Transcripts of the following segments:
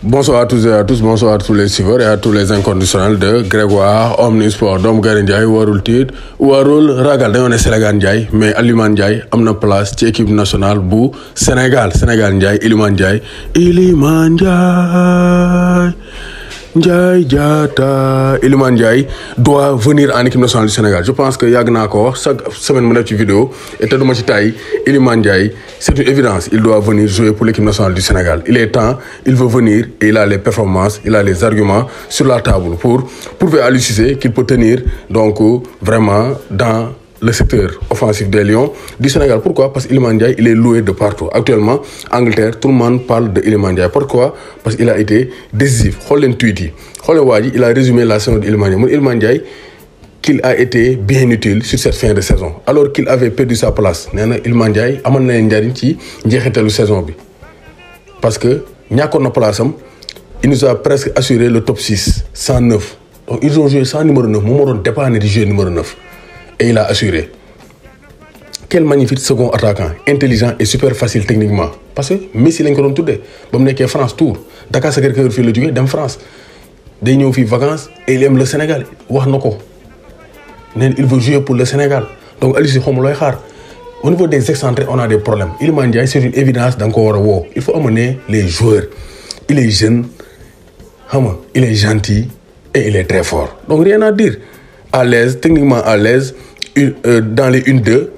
Bonsoir à tous et à tous, bonsoir à tous les suiveurs et à tous les inconditionnels de Grégoire Omnisport doomu Gaynde Ndiaye warul tiit warul ragal dañoo ne Sénégal Ndiaye mais Iliman Ndiaye am na place ci équipe nationale bu Sénégal Ndiaye Iliman Ndiaye Ndiaye Diatta Iliman Ndiaye doit venir en équipe nationale du Sénégal. Je pense que yàgg naa ko wax chaque semaine mu def ci vidéo et te duma ci tay Iliman Ndiaye c'est une évidence, il doit venir jouer pour l'équipe nationale du Sénégal. Il est temps, il veut venir et il a les performances, il a les arguments sur la table pour prouver à Aliou Cissé qu'il peut tenir donc vraiment dans le secteur offensif des Lions du Sénégal. Pourquoi? Parce qu'Iliman Ndiaye, il est loué de partout. Actuellement, Angleterre, tout le monde parle de Iliman Ndiaye. Pourquoi? Parce qu'il a été décisif. Xool leen tweet yi, xool leen waa ji, il a résumé la saison de Iliman Ndiaye. Mun Iliman Ndiaye qu'il a été bien utile sur cette fin de saison alors qu'il avait perdu sa place. Nee na Iliman Ndiaye amoon na njariñ ci njeexitalu saison bi parce que ñàkkoon na place am, il nous a presque assuré le top 6, 109. Donc ils ont joué sans numéro 9, moom moo doon dépanner di jouer numéro 9. Et il a assuré. Quel magnifique second attaquant, intelligent et super facile techniquement. Parce que Messi lañ ko doon tuddee ba mu nekkee France tour Dakar Sacré-Cœur fii la jógee dem France day ñëw fii vacances et il aime le Sénégal wax na ko nee il veut jouer pour le Sénégal. Donc Aliou Cissé xaw ma looy xaar au niveau des excentrés on a des problèmes. Iliman Ndiaye c'est une évidence da nga ko war a woo. Il faut amener les joueurs. Il est jeune xam nga il est gentil et il est très fort. Donc rien à dire. À l'aise, techniquement à l'aise, dans les 1-2,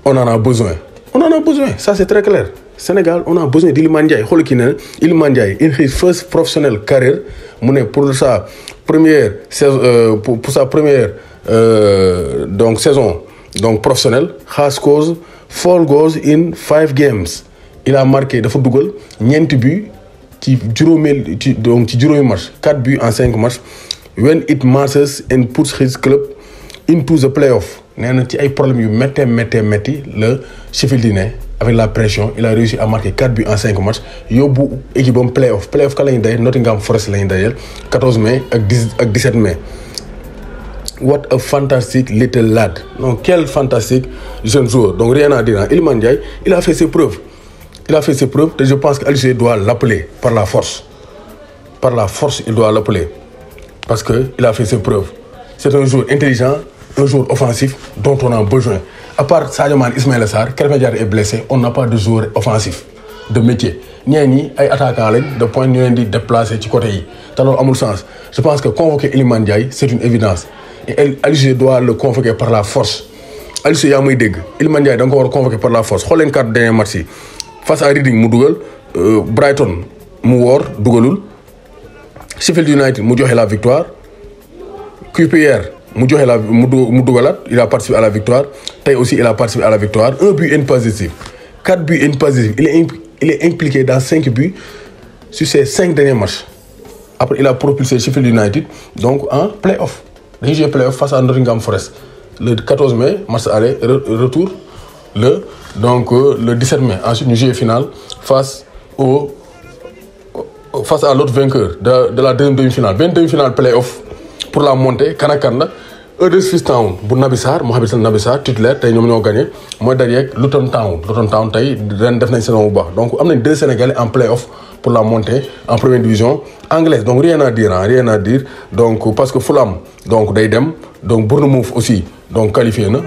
on en a besoin. On en a besoin, ça c'est très clair. Sénégal, on a besoin d'Iliman Ndiaye. Xool kii ne Iliman Ndiaye, in his first professional career, mu ne pour sa première saison, pour sa première donc saison donc professionnelle, has scored 4 goals in 5 games. Il a marqué dafa dugal ñeenti buts ci juróomi match, 4 buts en 5 matchs. When it matters and puts his club into the playoff. Nee na ci ay problèmes yu métti le Sheffield ne avec la pression il a réussi à marquer 4 buts en 5 matchs yóbbu équipe am playoff ka lañu day Nottingham Forest lañu dajeel 14 mai ak 17 mai. What a fantastic little lad. Donc quel fantastique jeune joueur. Donc rien à dire. Iliman Ndiaye, il a fait ses preuves. Et je pense qu'Aliou Cissé doit l'appeler par la force. Par la force, il doit l'appeler. Parce qu'il a fait ses preuves. C'est un joueur intelligent, un joueur offensif dont on a besoin. À part Sadio Mané, Ismaïla Sarr, Krépin Diatta est blessé, on n'a pas de joueur offensif, de métier. Ñi ay attaquants lañ de point ñu leen di déplacer ci côté yi te loolu amul sens. Je pense que convoquer Iliman Ndiaye c'est une évidence. Et Aliou Cissé doit le convoquer par la force. Aliou Cissé yaa may dégg Iliman Ndiaye da nga ko war a convoquer par la force. Xool leen 4 derniers matchs yi face à Reading mu dugal Brighton mu woor dugalul. Sheffield United mu joxe la victoire QPR mu joxe mu dugalaat il a participé à la victoire tey aussi il a participé à la victoire 1 but une passe décisive 4 buts une passe décisive il est impliqué dans 5 buts sur ces 5 derniers matchs. Après il a propulsé Sheffield United donc en play-off dañuy jouer play-off face à Nottingham Forest le 14 mai match aller retour le 17 mai. Ensuite ñu jouer finale face à l'autre vainqueur de la deuxième demi-finale. Benn demi-finale play-off pour la montée kan ak kan la Huddersfield Town bu Naby Sarr Mohamed Naby Sarr titulaire tey ñoom ñoo gagné mooy dajeeg Luton Town tey ren def nañ saison bu baax. Donc am nañ 2 Sénégalais en play-off pour la montée en première division anglaise. Donc rien à dire donc parce que Fulham donc day dem donc Bournemouth aussi donc qualifié na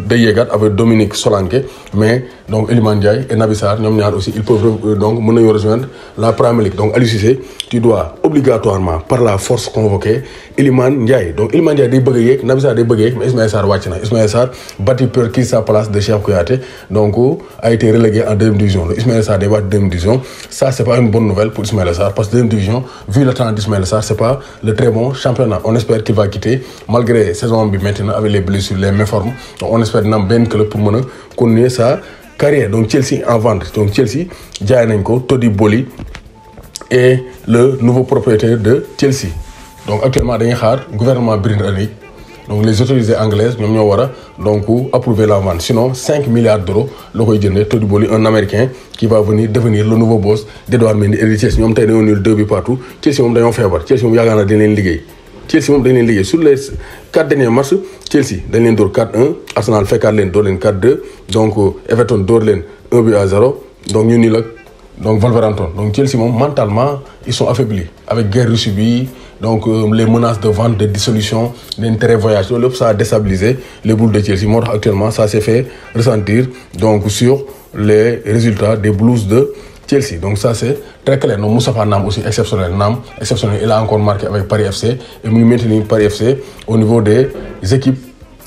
day yéegaat avec Dominique Solanke mais donc Iliman Ndiaye et Naby Sarr ñoom ñaar aussi ils peuvent donc mën nañoo rejoindre la Premier League. Donc Aliou Cissé tu dois obligatoirement par la force convoquer Iliman Ndiaye. Donc Iliman Ndiaye day bëgg a yéeg Naby Sarr day bëgg a yéeg mais Ismaïla Sarr wàcc na. Ismaïla Sarr battu perdu sa place de Cheikh Kouyaté donc a été relégué en deuxième division. Donc Ismaïla Sarr day wàcc deuxième division. Ça c'est pas une bonne nouvelle pour Ismaïla Sarr parce que deuxième division vu le talent d'Ismaïla Sarr c'est pas le très bon championnat. On espère qu'il va quitter malgré saison bi maintenant avec les blessures les méformes. Donc on espère dina am benn club pour mën a continuer sa carrière. Donc Chelsea en vente. Donc Chelsea jaay nañ ko Todi Boli et le nouveau propriétaire de Chelsea. Donc actuellement dañuy xaar gouvernement britannique donc les autorités anglaises ñoom ñoo war a donc approuver la vente sinon 5 milliards d'euros la koy jëndee Todi Boli un américain qui va devenir le nouveau boss d'Edouard Mendy et de Chelsea. Ñoom tey dañoo nul 2 buts partout. Chelsea moom dañoo feebar Chelsea moom yaakaar naa dañ leen liggéey sur les 4 derniers matchs Chelsea dañ leen door 4-1 Arsenal fekkaat leen door leen 4-2 donc Everton door leen 1-0 donc ñu nii la donc Wolverhampton donc Chelsea moom mentalement ils sont affaiblis avec guerre Russie bi donc les menaces de vente de dissolution d'intérêt voyage loolu lépp ça a déstabilisé les Blues de Chelsea moo tax actuellement ça s'est fait ressentir donc sur les résultats des Blues de Chelsea. Donc ça c'est très clair. Donc Moustapha Nam aussi exceptionnel. Nam exceptionnel. Il a encore marqué avec Paris FC et nous maintenir Paris FC au niveau des équipes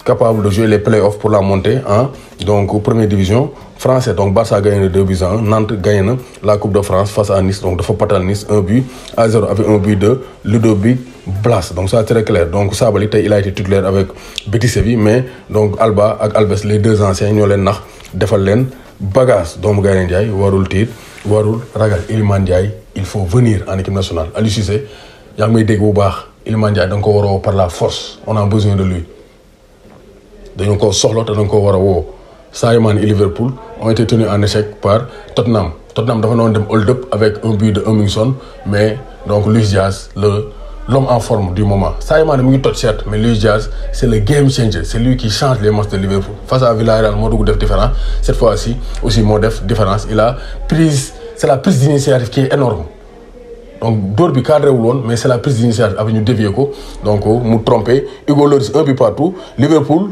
capables de jouer les playoffs pour la montée en donc première division française. Donc Barça a gagné 2-1. Nantes gagne la Coupe de France face à Nice. Donc de Fatal Nice 1-0 avec un but de Ludovic Blas. Donc ça c'est très clair. Donc Sabaly il a été titulaire avec Betis Séville mais donc Alba et Albes les deux anciens ñoo leen nax defal leen bagage doomu Gaynde Ndiaye warul tiit warul ragal. Iliman Ndiaye il faut venir en équipe nationale. Aliou Cissé yaa ngi may dégg bu baax Iliman Ndiaye da nga ko war a woo par la force on a besoin de lui dañu ko soxla te da nga ko war a woo. Sadio Mané et Liverpool ont été tenus en échec par Tottenham. Tottenham dafa doon dem hold-up avec un but de Heung-min-Son mais donc Luis Diaz l'homme en forme du moment. Sadio Mané mu ngi toj certes mais Luis Diaz c'est le game changer, c'est lui qui change les matchs de Liverpool face à Villarreal moo dugg def différence cette fois-ci aussi moo def différence. Il a prise c'est la prise d'initiative qui est énorme donc dóor bi cadré wul woon mais c'est la prise d'initiative avec ñu dévier ko donc mu trompé Hugo Lloris un but partout. Liverpool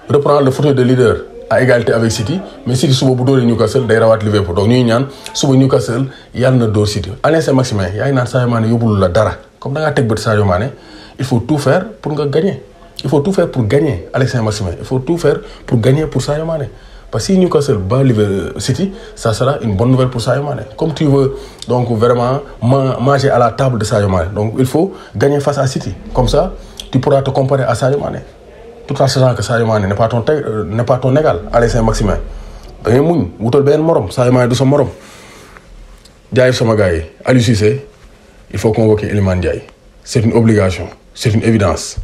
reprend le fauteuil de leader à égalité avec City mais City suba bu dóoree Newcastle day rawaat Liverpool donc ñuy ñaan suba Newcastle yàlla na dóor City. Alain Saint-Maximin yaa ngi naan Sadio Mané yóbbul la dara comme da ngaa teg bët Sadio Mané il faut tout faire pour nga gagner. Il faut tout faire pour gagner Alain Saint-Maximin. Il faut tout faire pour gagner pour Sadio Mané. Parce que si Newcastle bat City, ça sera une bonne nouvelle pour Sadio Mané. Comme tu veux donc vraiment manger à la table de Sadio Mané. Donc il faut gagner face à City. Comme ça, tu pourras te comparer à Sadio Mané. Tout en sachant que Sadio Mané n'est pas ton égal, Alain Saint-Maximin. Da ngay muñ wutal benn morom Sadio Mané du sa morom. Jaay sama gars yi Aliou Cissé il faut convoquer Iliman Ndiaye. C'est une obligation, c'est une évidence.